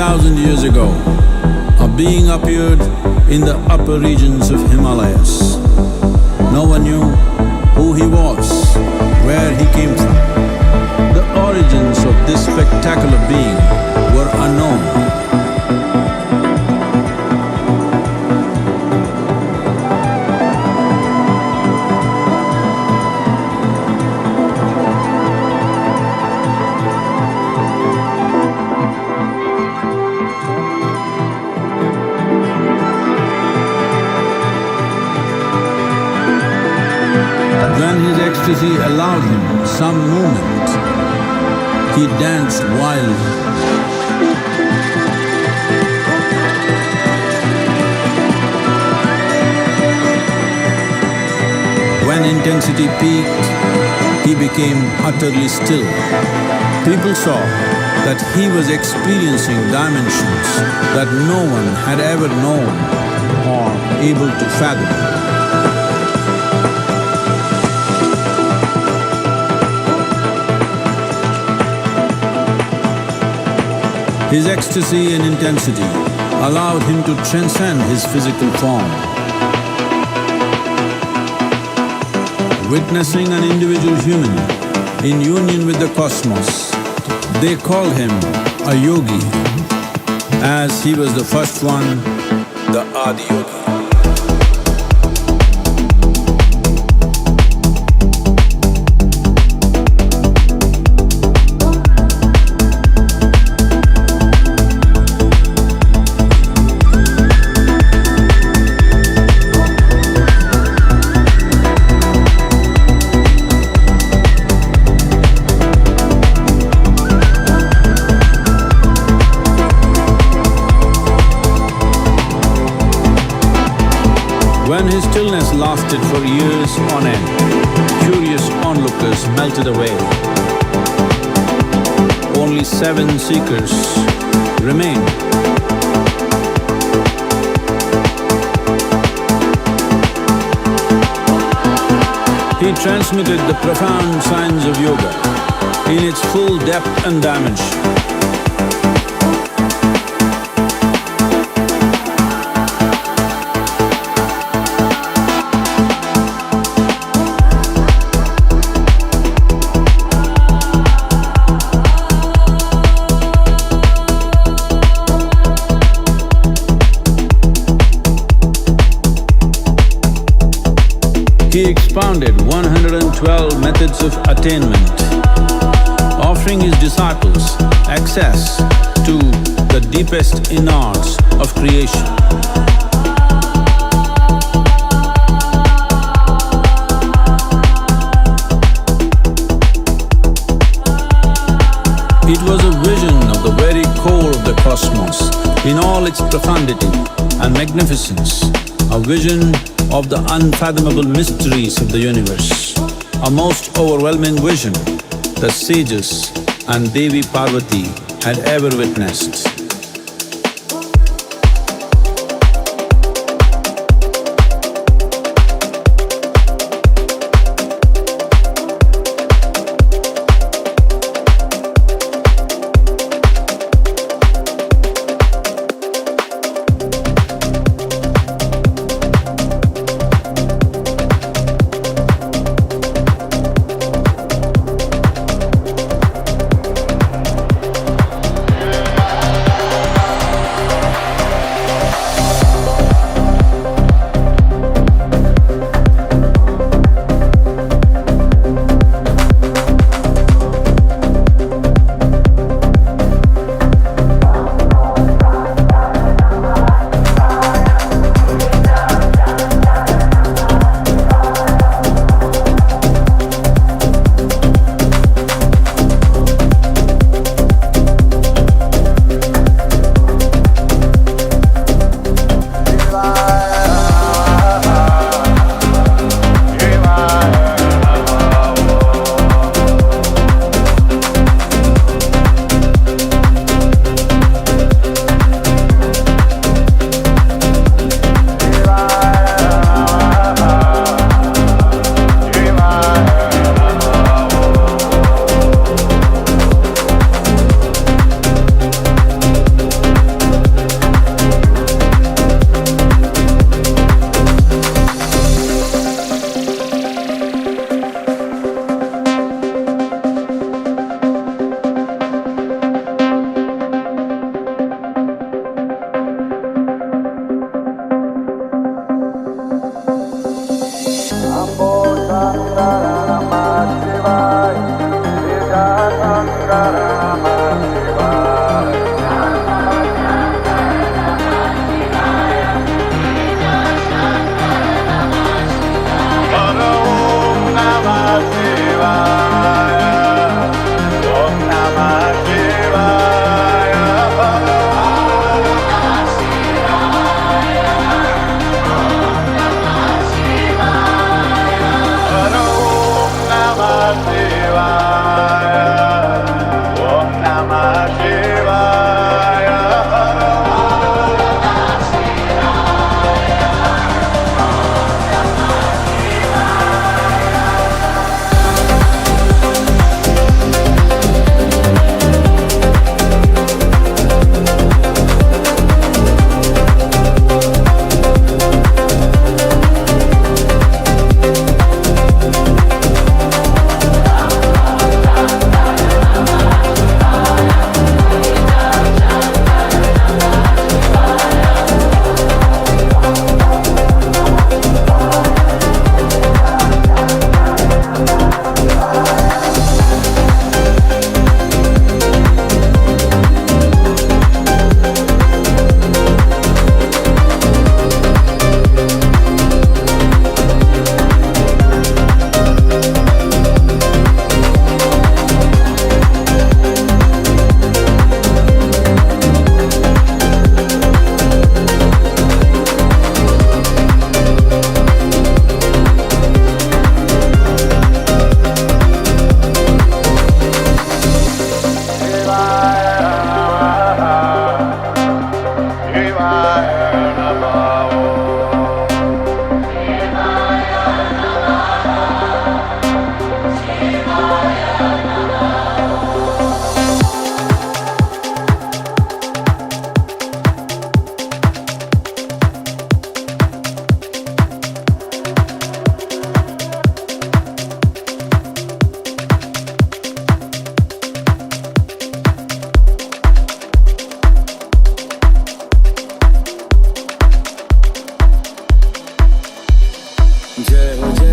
3,000 years ago, a being appeared in the upper regions of Himalayas. No one knew who he was, where he came from. The origins of this spectacular being were unknown. When his ecstasy allowed him some movement, he danced wildly. When intensity peaked, he became utterly still. People saw that he was experiencing dimensions that no one had ever known or able to fathom. His ecstasy and intensity allowed him to transcend his physical form. Witnessing an individual human in union with the cosmos, they called him a yogi, as he was the first one, the Adi Yogi. When his stillness lasted for years on end, curious onlookers melted away. Only 7 seekers remained. He transmitted the profound science of yoga in its full depth and dimension. He expounded 112 methods of attainment, offering his disciples access to the deepest innards of creation. It was a vision of the very core of the cosmos in all its profundity and magnificence, a vision of the unfathomable mysteries of the universe, a most overwhelming vision that sages and Devi Parvati had ever witnessed.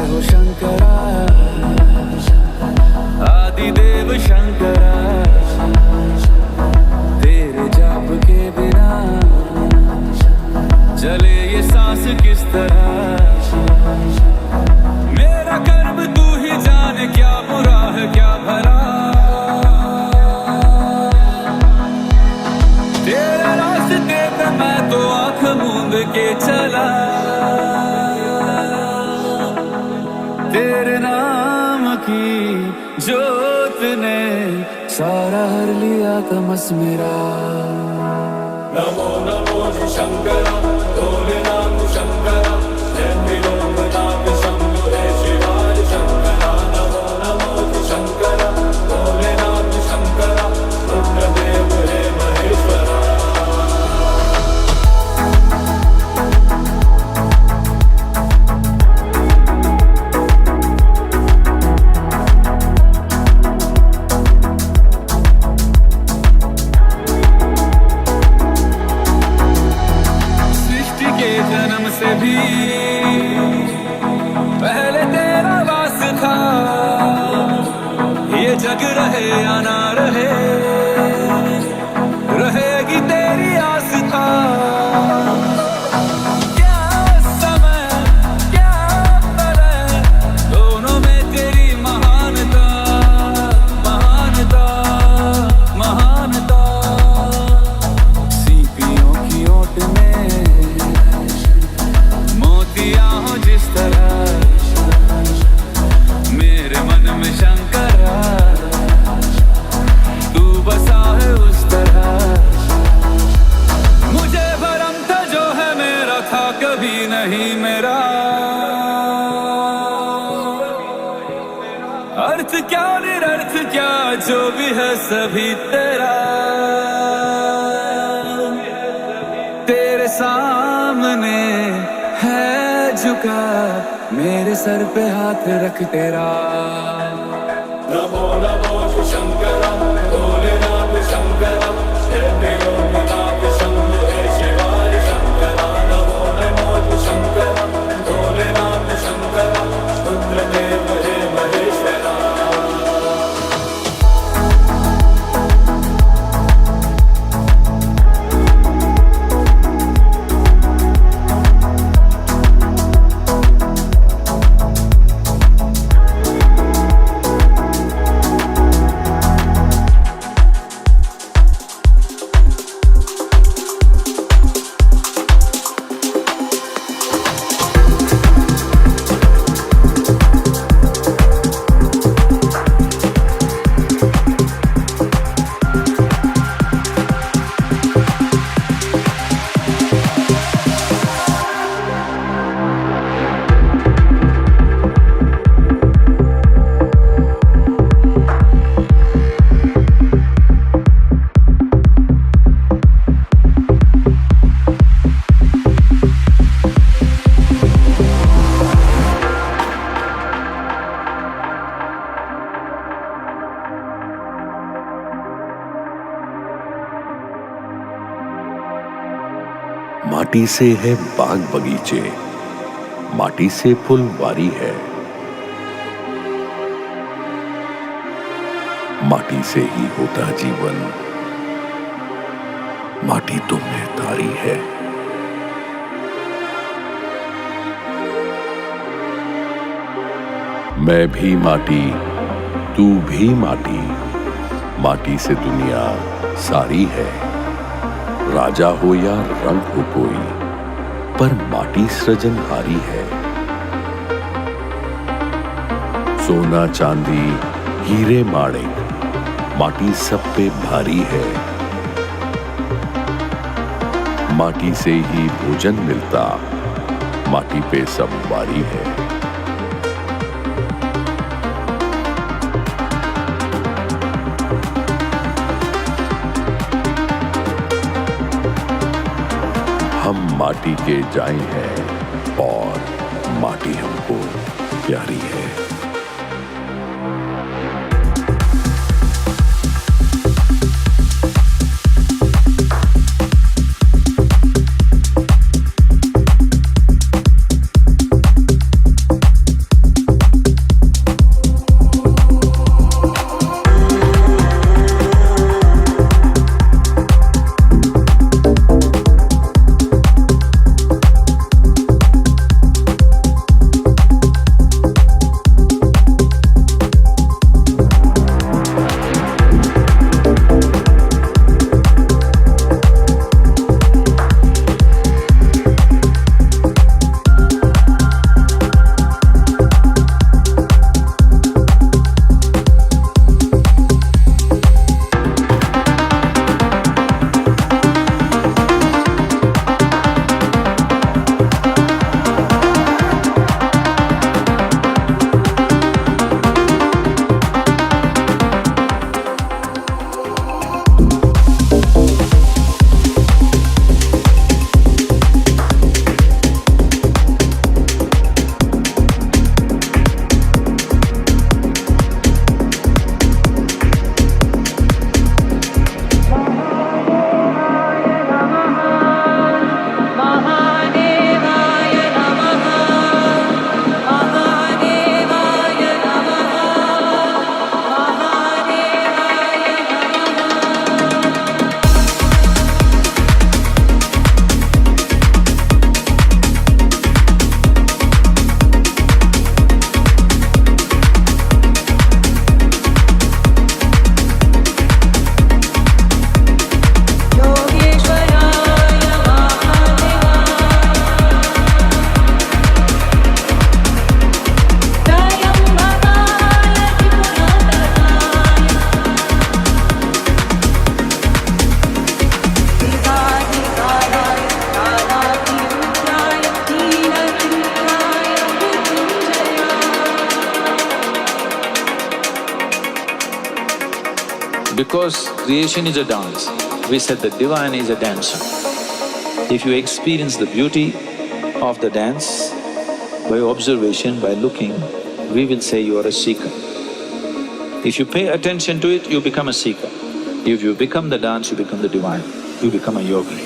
हो शंकरा, आदिदेव शंकरा, तेरे जाप के बिना चले ये सांस किस तरह। मेरा कर्म तू ही जाने, क्या बुरा है क्या भला, तेरे रास्ते पे मैं तो आंख मूंद के चला। तेरे नाम की जोत ने सारा हर लिया तमस मेरा। नमो नमो शंकरा, भोले नाम शंकरा, जय त्रिलोकनाथ शंभो हे शिवाय शंकरा। नमो नमो शंकरा, भोले नाम शंकरा, रुद्रदेव हे महेश्वरा। जन्म से भी पहले तेरा वास था, ये जग रहे या ना रहे, रहेगी तेरी आस्था। क्या समय क्या प्रलय, दोनों में तेरी महानता, महानता, महानता। सीपियों की ओट में मोतिया हो जिस तरह, मेरे मन में शंकरा तू बसा है उस तरह। मुझे भरम था जो है मेरा था कभी नहीं मेरा, अर्थ क्या निरर्थ क्या जो भी है सभी तेरा। तेरे सामने है झुका मेरे सर पे हाथ रख तेरा। नमो नमो शंकरा, भोलेनाथ शंकरा, जय त्रिलोकनाथ शंभो हे शिवाय शंकरा। नमो नमो शंकरा, भोलेनाथ शंकरा, रुद्रदेव हे महेश्वरा। माटी से है बाग बगीचे, माटी से फुलवारी है, माटी से ही होता जीवन, माटी तो महतारी है। मैं भी माटी, तू भी माटी, माटी से दुनिया सारी है। राजा हो या रंग हो कोई, पर माटी सृजनहारी है। सोना चांदी हीरे माणिक, माटी सब पे भारी है। माटी से ही भोजन मिलता, माटी पे सब वारी है। हम माटी के जाए हैं और माटी हमको प्यारी है। Because creation is a dance, we said the divine is a dancer. If you experience the beauty of the dance by observation, by looking, we will say you are a seeker. If you pay attention to it, you become a seeker. If you become the dance, you become the divine, you become a yogi.